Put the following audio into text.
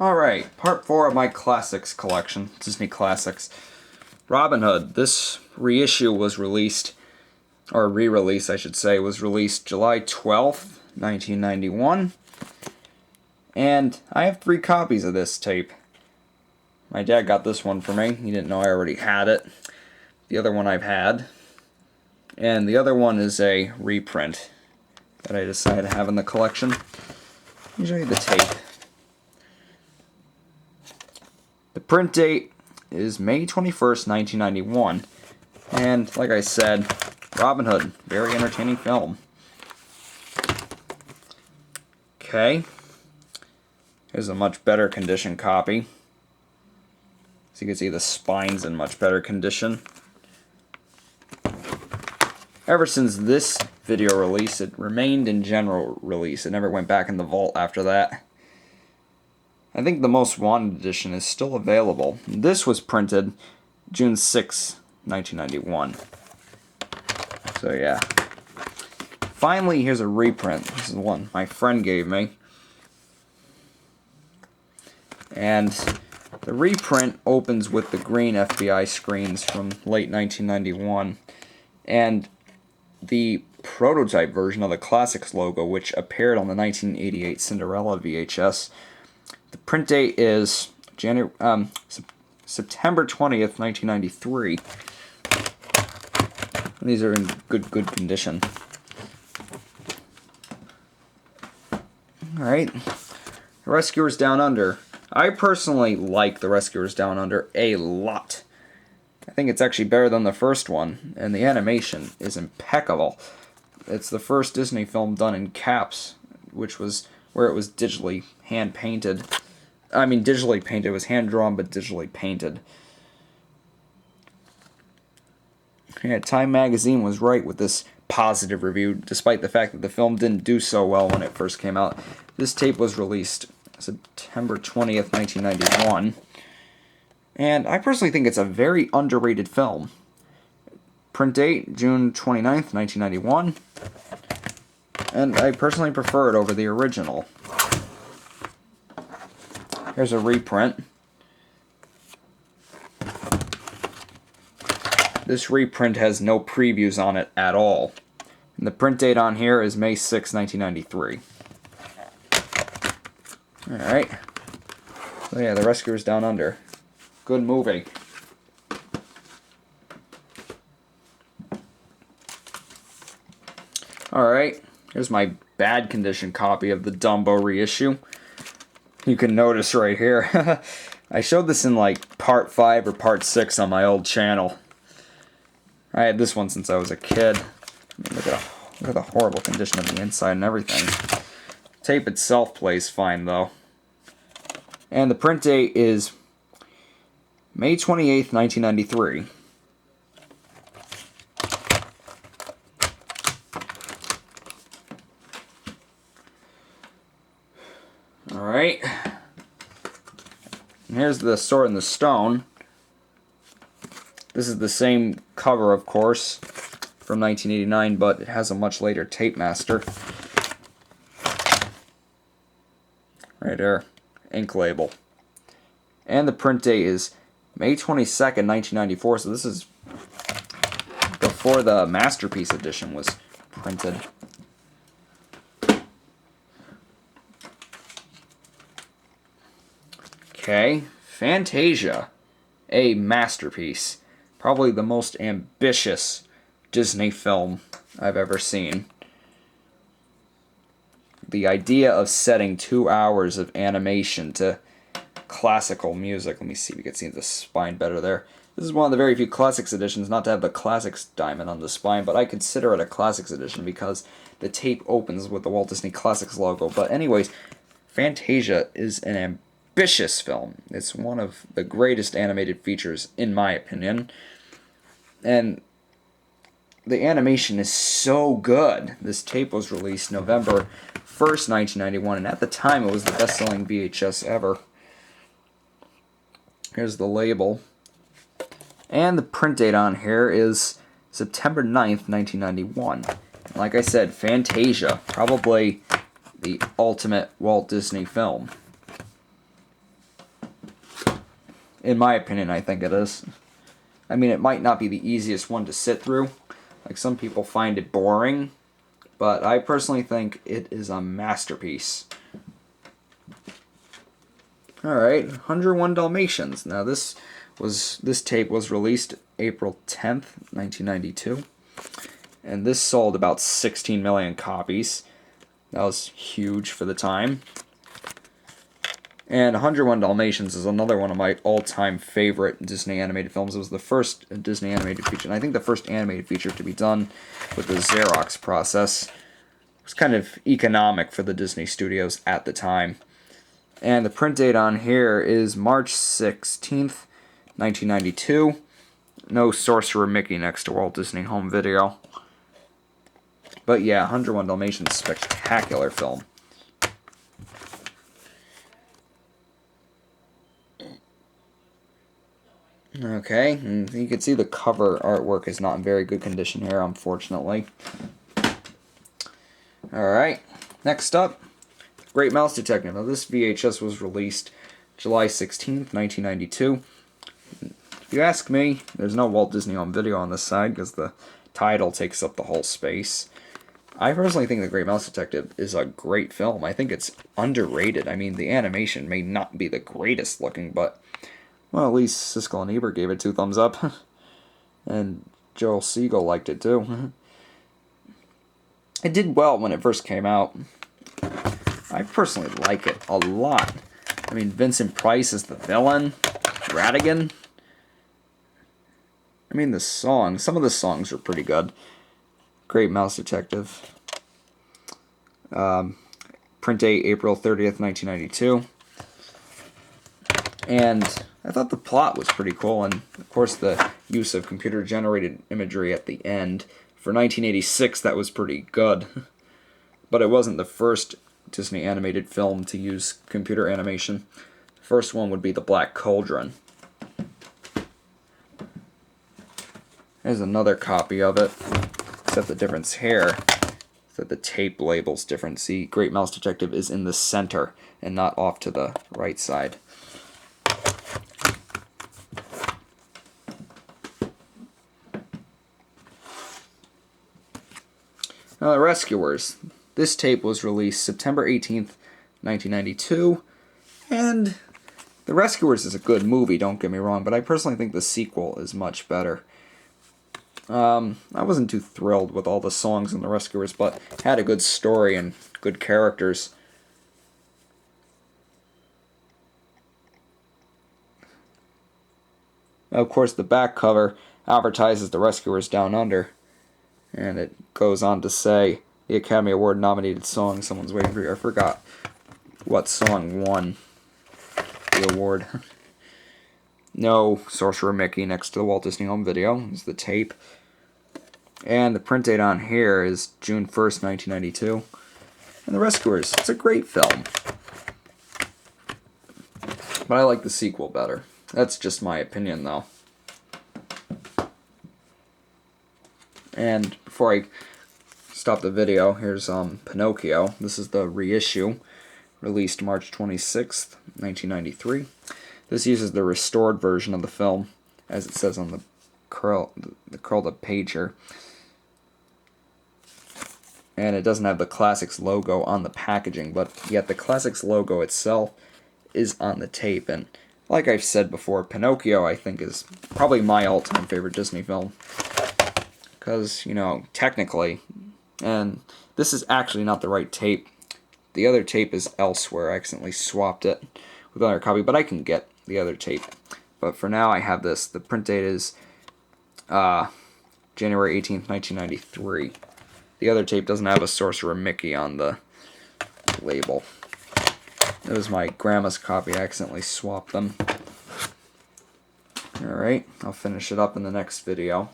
Alright, part 4 of my classics collection, Disney Classics. Robin Hood. This reissue was released, or re-release I should say, was released July 12th, 1991. And I have 3 copies of this tape. My dad got this one for me. He didn't know I already had it. The other one I've had. And the other one is a reprint that I decided to have in the collection. Let me show you the tape. The print date is May 21st, 1991. And, like I said, Robin Hood. Very entertaining film. Okay. Here's a much better condition copy. So you can see the spine's in much better condition. Ever since this video release, it remained in general release. It never went back in the vault after that. I think the Most Wanted edition is still available. This was printed June 6, 1991. So yeah. Finally, here's a reprint. This is the one my friend gave me. And the reprint opens with the green FBI screens from late 1991. And the prototype version of the Classics logo, which appeared on the 1988 Cinderella VHS. The print date is September 20th, 1993. And these are in good condition. Alright. Rescuers Down Under. I personally like The Rescuers Down Under a lot. I think it's actually better than the first one, and the animation is impeccable. It's the first Disney film done in caps, which was where it was digitally hand-painted. I mean, digitally painted. It was hand-drawn, but digitally painted. Yeah, Time Magazine was right with this positive review, despite the fact that the film didn't do so well when it first came out. This tape was released September 20th, 1991. And I personally think it's a very underrated film. Print date, June 29th, 1991. And I personally prefer it over the original. Here's a reprint. This reprint has no previews on it at all. And the print date on here is May 6, 1993. Alright. So yeah, The Rescuers Down Under. Good movie. Alright, here's my bad condition copy of the Dumbo reissue. You can notice right here. I showed this in like part 5 or part 6 on my old channel. I had this one since I was a kid. I mean, look at the horrible condition of the inside and everything. Tape itself plays fine though. And the print date is May 28th, 1993. Alright. And here's the Sword in the Stone. This is the same cover, of course, from 1989, but it has a much later tape master. Right there. Ink label. And the print date is May 22nd, 1994, so this is before the Masterpiece edition was printed. Okay, Fantasia, a masterpiece. Probably the most ambitious Disney film I've ever seen. The idea of setting 2 hours of animation to classical music. Let me see if you can see the spine better there. This is one of the very few Classics editions not to have the Classics diamond on the spine, but I consider it a Classics edition because the tape opens with the Walt Disney Classics logo. But anyways, Fantasia is an ambitious film. It's one of the greatest animated features, in my opinion. And the animation is so good. This tape was released November 1st, 1991, and at the time it was the best-selling VHS ever. Here's the label. And the print date on here is September 9th, 1991. And like I said, Fantasia, probably the ultimate Walt Disney film. In my opinion, I think it is. I mean, it might not be the easiest one to sit through. Like, some people find it boring, but I personally think it is a masterpiece. Alright, 101 Dalmatians. Now, this tape was released April 10th, 1992. And this sold about 16 million copies. That was huge for the time. And 101 Dalmatians is another one of my all-time favorite Disney animated films. It was the first Disney animated feature, and I think the first animated feature to be done with the Xerox process. It was kind of economic for the Disney studios at the time. And the print date on here is March 16th, 1992. No Sorcerer Mickey next to Walt Disney Home Video. But yeah, 101 Dalmatians, spectacular film. Okay, and you can see the cover artwork is not in very good condition here, unfortunately. Alright, next up, Great Mouse Detective. Now, this VHS was released July 16th, 1992. If you ask me, there's no Walt Disney Home Video on this side because the title takes up the whole space. I personally think The Great Mouse Detective is a great film. I think it's underrated. I mean, the animation may not be the greatest looking, but, well, at least Siskel and Ebert gave it 2 thumbs up. And Joel Siegel liked it, too. It did well when it first came out. I personally like it a lot. I mean, Vincent Price is the villain. Ratigan. I mean, some of the songs are pretty good. Great Mouse Detective. Print date April 30th, 1992. And I thought the plot was pretty cool, and of course the use of computer-generated imagery at the end. For 1986, that was pretty good. But it wasn't the first Disney animated film to use computer animation. The first one would be The Black Cauldron. There's another copy of it, except the difference here is that the tape label's different. See, Great Mouse Detective is in the center and not off to the right side. Now, The Rescuers. This tape was released September 18th, 1992, and The Rescuers is a good movie, don't get me wrong, but I personally think the sequel is much better. I wasn't too thrilled with all the songs in The Rescuers, but had a good story and good characters. Now, of course, the back cover advertises The Rescuers Down Under, and it goes on to say the Academy Award nominated song someone's waiting for. I forgot what song won the award. No Sorcerer Mickey next to the Walt Disney Home Video is the tape. And the print date on here is June 1st, 1992. And The Rescuers, it's a great film. But I like the sequel better. That's just my opinion, though. And before I stop the video, here's Pinocchio. This is the reissue, released March 26th, 1993. This uses the restored version of the film, as it says on the curled up page here. And it doesn't have the Classics logo on the packaging, but yet the Classics logo itself is on the tape. And like I've said before, Pinocchio, I think, is probably my all-time favorite Disney film. Because, you know, technically, and this is actually not the right tape. The other tape is elsewhere. I accidentally swapped it with another copy, but I can get the other tape. But for now, I have this. The print date is January 18th, 1993. The other tape doesn't have a Sorcerer Mickey on the label. It was my grandma's copy. I accidentally swapped them. Alright, I'll finish it up in the next video.